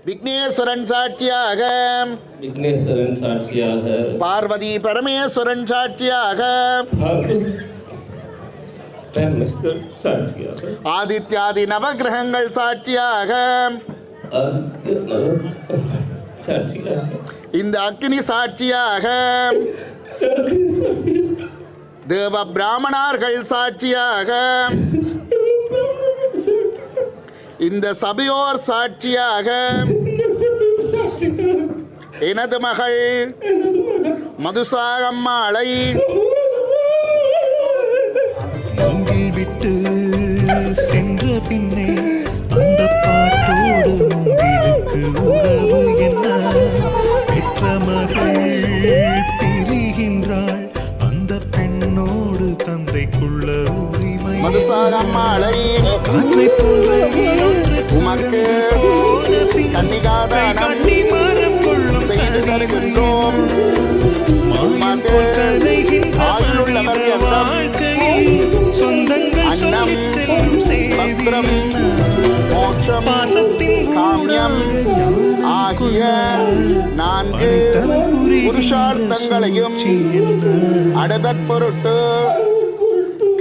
விக்னேஸ்வரன் சாட்சியாக விக்னேஸ்வரன் சாட்சியாக பார்வதி பரமேஸ்வரன் சாட்சியாக பரமேஸ்வரன் சாட்சியாக ஆதித்யாதி நவகிரகங்கள் சாட்சியாக சாட்சியாக இந்த அக்னி சாட்சியாக தேவ பிராமணர்கள் சாட்சியாக இந்த சபையோர் சாட்சியாக எனது மகள் மதுசாகம்மாளை நீங்கள் விட்டு சென்ற பின்னே அந்த பாட்டோடு உங்களுக்கு உறவு என்ன? பெற்ற மகள் பிரிகின்றாள், அந்த பெண்ணோடு தந்தைக்குள்ள உரிமை. மதுசாகம்மாளை காற்றை போன்ற உமக்கு கன்னிகாதானம் செய்து தருகின்றோம். உமக்கு ஆயுளுள்ளவர் எல்லாம் அன்னம் வஸ்திரம் மோட்சம் காமியம் ஆகிய 4 புருஷார்த்தங்களையும் அடதற் பொருட்டு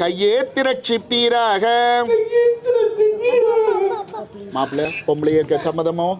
கையேத்திரட்சிப்பீராக. மாப்பிள்ளை பொம்பளைய சம்மதமோ?